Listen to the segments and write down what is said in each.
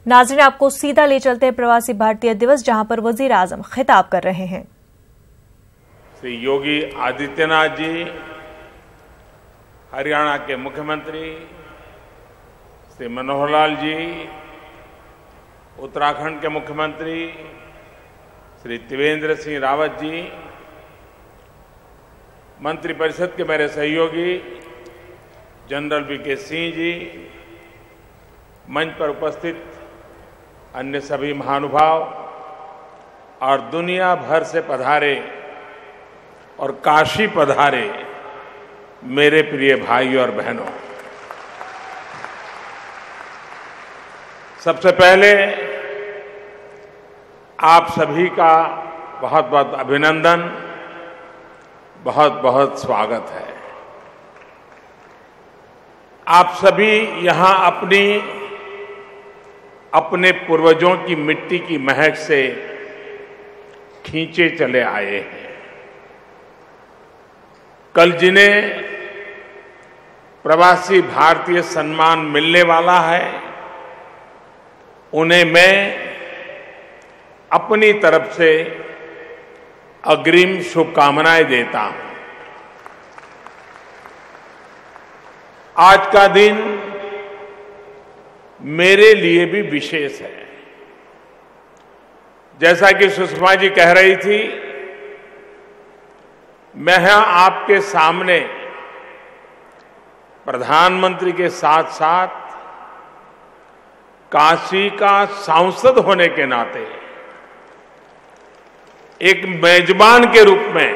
नाज़रीन, आपको सीधा ले चलते हैं प्रवासी भारतीय दिवस, जहां पर वजीर आजम खिताब कर रहे हैं। श्री योगी आदित्यनाथ जी, हरियाणा के मुख्यमंत्री श्री मनोहर लाल जी, उत्तराखंड के मुख्यमंत्री श्री त्रिवेंद्र सिंह रावत जी, मंत्रिपरिषद के मेरे सहयोगी जनरल वीके सिंह जी, मंच पर उपस्थित अन्य सभी महानुभाव और दुनिया भर से पधारे और काशी पधारे मेरे प्रिय भाई और बहनों, सबसे पहले आप सभी का बहुत बहुत अभिनंदन, बहुत बहुत स्वागत है। आप सभी यहां अपने पूर्वजों की मिट्टी की महक से खींचे चले आए हैं। कल जिन्हें प्रवासी भारतीय सम्मान मिलने वाला है, उन्हें मैं अपनी तरफ से अग्रिम शुभकामनाएं देता हूं। आज का दिन मेरे लिए भी विशेष है। जैसा कि सुषमा जी कह रही थी, मैं आपके सामने प्रधानमंत्री के साथ साथ काशी का सांसद होने के नाते एक मेजबान के रूप में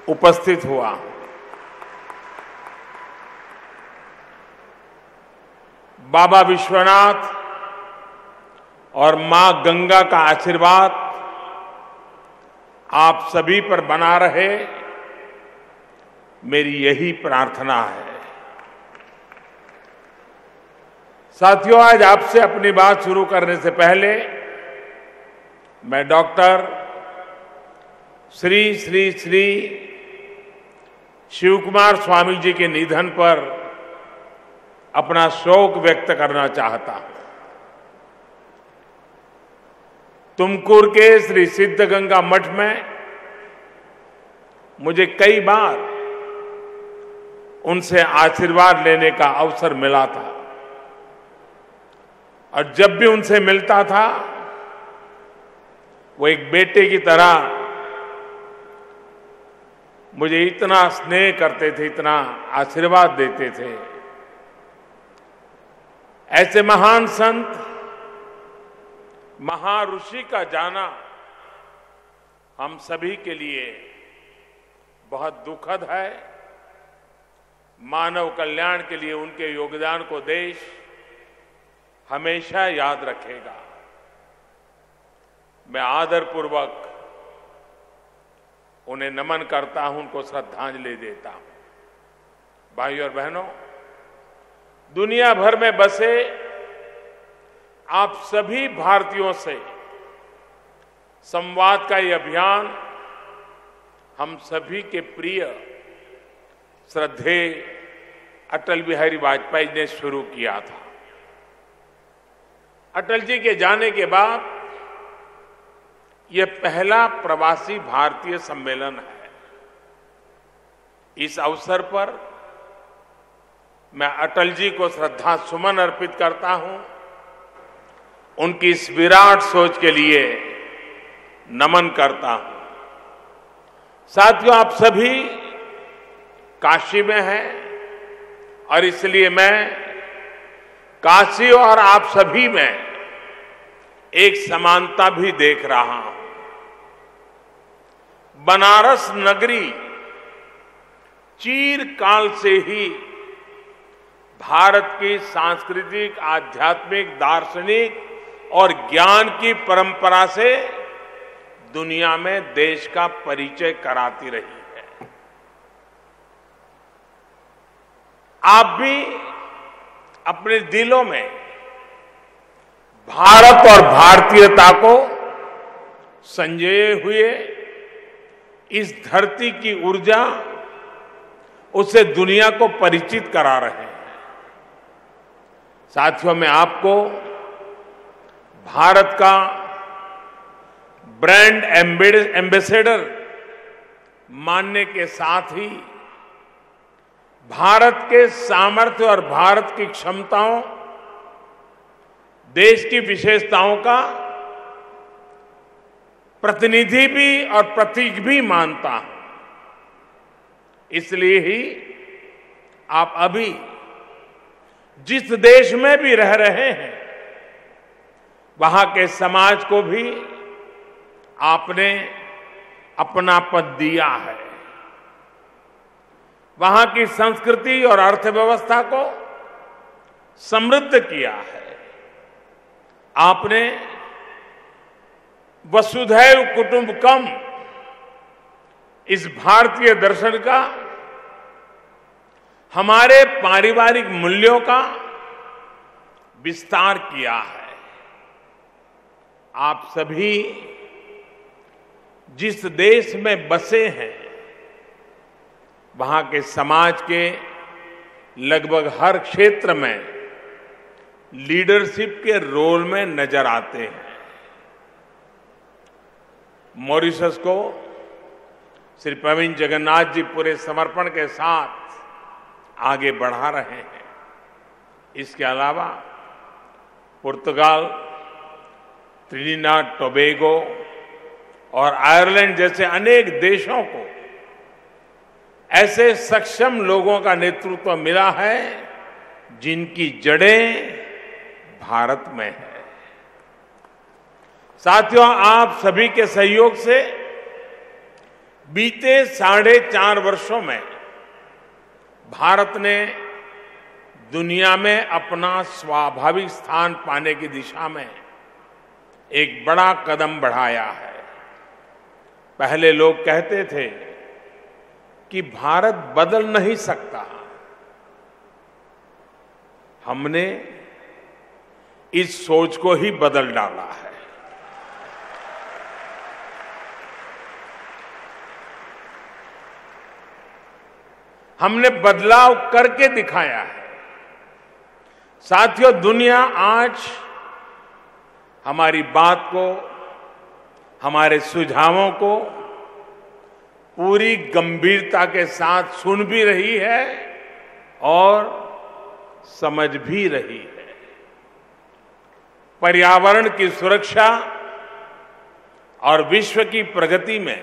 उपस्थित हुआ। बाबा विश्वनाथ और मां गंगा का आशीर्वाद आप सभी पर बना रहे, मेरी यही प्रार्थना है। साथियों, आज आपसे अपनी बात शुरू करने से पहले मैं डॉक्टर श्री श्री श्री शिवकुमार स्वामी जी के निधन पर अपना शोक व्यक्त करना चाहता हूं। तुमकुर के श्री सिद्धगंगा मठ में मुझे कई बार उनसे आशीर्वाद लेने का अवसर मिला था, और जब भी उनसे मिलता था, वो एक बेटे की तरह मुझे इतना स्नेह करते थे, इतना आशीर्वाद देते थे। ऐसे महान संत, महाऋषि का जाना हम सभी के लिए बहुत दुखद है। मानव कल्याण के लिए उनके योगदान को देश हमेशा याद रखेगा। मैं आदरपूर्वक उन्हें नमन करता हूं, उनको श्रद्धांजलि देता हूं। भाइयों और बहनों, दुनिया भर में बसे आप सभी भारतीयों से संवाद का ये अभियान हम सभी के प्रिय श्रद्धेय अटल बिहारी वाजपेयी ने शुरू किया था। अटल जी के जाने के बाद यह पहला प्रवासी भारतीय सम्मेलन है। इस अवसर पर मैं अटल जी को श्रद्धा सुमन अर्पित करता हूं, उनकी इस विराट सोच के लिए नमन करता हूं। साथियों, आप सभी काशी में हैं, और इसलिए मैं काशी और आप सभी में एक समानता भी देख रहा हूं। बनारस नगरी चिरकाल से ही भारत की सांस्कृतिक, आध्यात्मिक, दार्शनिक और ज्ञान की परंपरा से दुनिया में देश का परिचय कराती रही है। आप भी अपने दिलों में भारत और भारतीयता को संजोए हुए इस धरती की ऊर्जा, उसे दुनिया को परिचित करा रहे हैं। साथियों, मैं आपको भारत का ब्रांड एम्बेसडर मानने के साथ ही भारत के सामर्थ्य और भारत की क्षमताओं, देश की विशेषताओं का प्रतिनिधि भी और प्रतीक भी मानता हूं। इसलिए ही आप अभी जिस देश में भी रह रहे हैं, वहां के समाज को भी आपने अपनापन दिया है। वहां की संस्कृति और अर्थव्यवस्था को समृद्ध किया है। आपने वसुधैव कुटुंबकम इस भारतीय दर्शन का, हमारे पारिवारिक मूल्यों का विस्तार किया है। आप सभी जिस देश में बसे हैं, वहां के समाज के लगभग हर क्षेत्र में लीडरशिप के रोल में नजर आते हैं। मॉरिशस को श्री प्रवीण जगन्नाथ जी पूरे समर्पण के साथ आगे बढ़ा रहे हैं। इसके अलावा पुर्तगाल, त्रिनिदाद टोबैगो और आयरलैंड जैसे अनेक देशों को ऐसे सक्षम लोगों का नेतृत्व मिला है जिनकी जड़ें भारत में है। साथियों, आप सभी के सहयोग से बीते 4.5 वर्षों में भारत ने दुनिया में अपना स्वाभाविक स्थान पाने की दिशा में एक बड़ा कदम बढ़ाया है। पहले लोग कहते थे कि भारत बदल नहीं सकता। हमने इस सोच को ही बदल डाला है। हमने बदलाव करके दिखाया है। साथियों, दुनिया आज हमारी बात को, हमारे सुझावों को पूरी गंभीरता के साथ सुन भी रही है और समझ भी रही है। पर्यावरण की सुरक्षा और विश्व की प्रगति में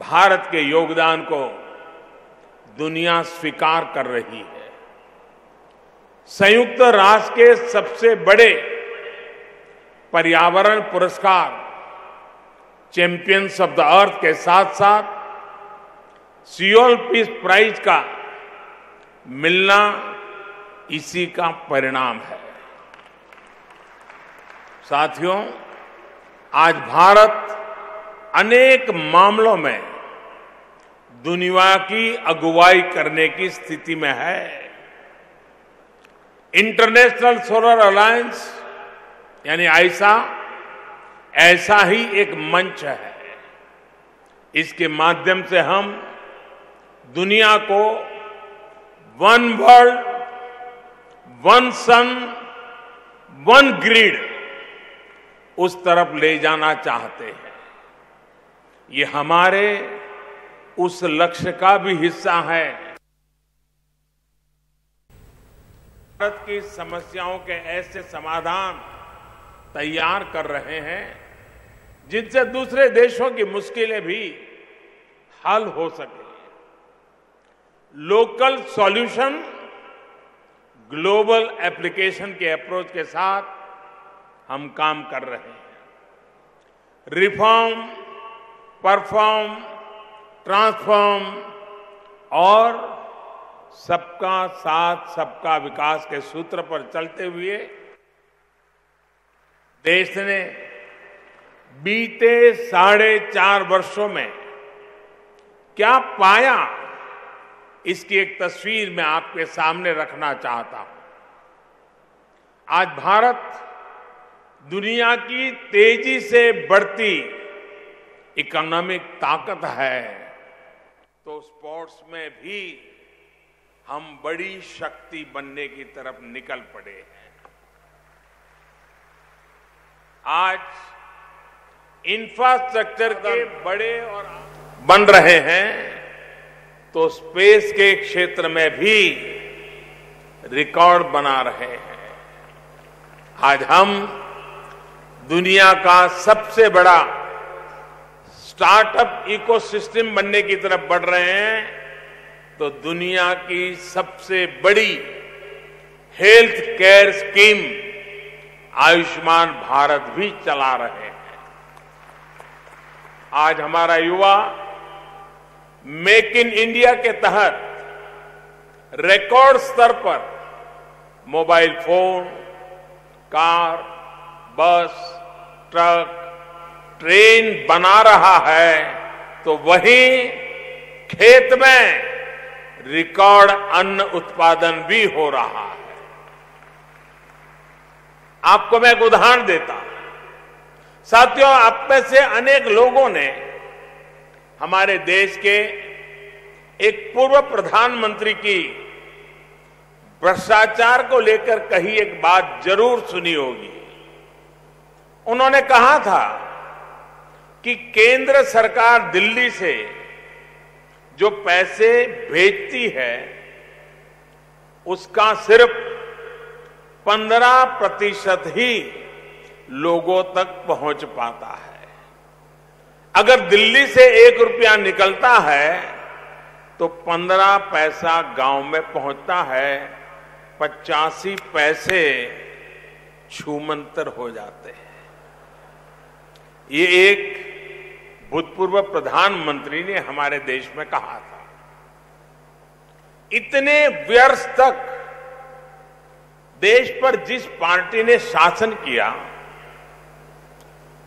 भारत के योगदान को दुनिया स्वीकार कर रही है। संयुक्त राष्ट्र के सबसे बड़े पर्यावरण पुरस्कार चैंपियंस ऑफ द अर्थ के साथ साथ सियोल पीस प्राइज का मिलना इसी का परिणाम है। साथियों, आज भारत अनेक मामलों में दुनिया की अगुवाई करने की स्थिति में है। इंटरनेशनल सोलर अलायंस यानी आईसा ऐसा ही एक मंच है। इसके माध्यम से हम दुनिया को वन वर्ल्ड, वन सन, वन ग्रिड उस तरफ ले जाना चाहते हैं। ये हमारे उस लक्ष्य का भी हिस्सा है। भारत की समस्याओं के ऐसे समाधान तैयार कर रहे हैं जिनसे दूसरे देशों की मुश्किलें भी हल हो सके। लोकल सॉल्यूशन, ग्लोबल एप्लीकेशन के अप्रोच के साथ हम काम कर रहे हैं। रिफॉर्म, परफॉर्म, ट्रांसफॉर्म और सबका साथ सबका विकास के सूत्र पर चलते हुए देश ने बीते 4.5 वर्षों में क्या पाया, इसकी एक तस्वीर मैं आपके सामने रखना चाहता हूं। आज भारत दुनिया की तेजी से बढ़ती इकोनॉमिक ताकत है, तो स्पोर्ट्स में भी हम बड़ी शक्ति बनने की तरफ निकल पड़े हैं। आज इंफ्रास्ट्रक्चर के बड़े और बन रहे हैं, तो स्पेस के क्षेत्र में भी रिकॉर्ड बना रहे हैं। आज हम दुनिया का सबसे बड़ा स्टार्टअप इकोसिस्टम बनने की तरफ बढ़ रहे हैं, तो दुनिया की सबसे बड़ी health care scheme Ayushman Bharat भी चला रहे हैं। आज हमारा युवा मेक इन इंडिया के तहत रिकॉर्ड स्तर पर मोबाइल फोन, कार, बस, ट्रक, ट्रेन बना रहा है, तो वहीं खेत में रिकॉर्ड अन्न उत्पादन भी हो रहा है। आपको मैं एक उदाहरण देता हूं। साथियों, आप में से अनेक लोगों ने हमारे देश के एक पूर्व प्रधानमंत्री की भ्रष्टाचार को लेकर कही एक बात जरूर सुनी होगी। उन्होंने कहा था कि केंद्र सरकार दिल्ली से जो पैसे भेजती है, उसका सिर्फ 15% ही लोगों तक पहुंच पाता है। अगर दिल्ली से 1 रुपया निकलता है तो 15 पैसा गांव में पहुंचता है, 85 पैसे छूमंतर हो जाते हैं। ये एक भूतपूर्व प्रधानमंत्री ने हमारे देश में कहा था। इतने वर्ष तक देश पर जिस पार्टी ने शासन किया,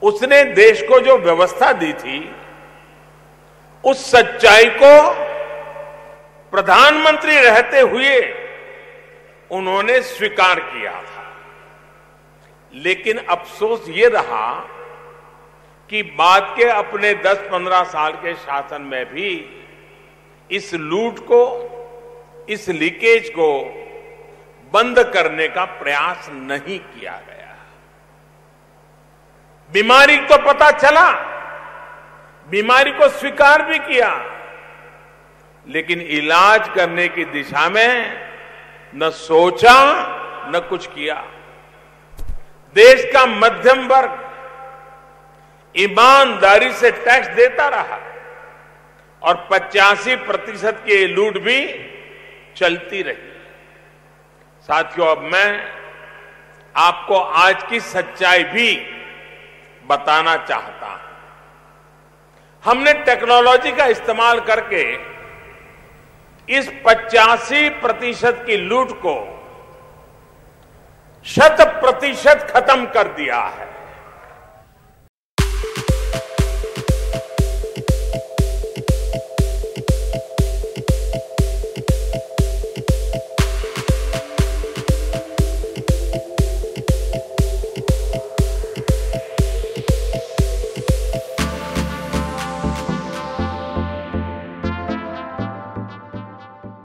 उसने देश को जो व्यवस्था दी थी, उस सच्चाई को प्रधानमंत्री रहते हुए उन्होंने स्वीकार किया था। लेकिन अफसोस ये रहा कि बाद के अपने 10-15 साल के शासन में भी इस लूट को, इस लीकेज को बंद करने का प्रयास नहीं किया गया। बीमारी तो पता चला, बीमारी को स्वीकार भी किया, लेकिन इलाज करने की दिशा में न सोचा न कुछ किया। देश का मध्यम वर्ग ईमानदारी से टैक्स देता रहा और 85% की लूट भी चलती रही। साथियों, अब मैं आपको आज की सच्चाई भी बताना चाहता हूं। हमने टेक्नोलॉजी का इस्तेमाल करके इस 85% की लूट को 100% खत्म कर दिया है।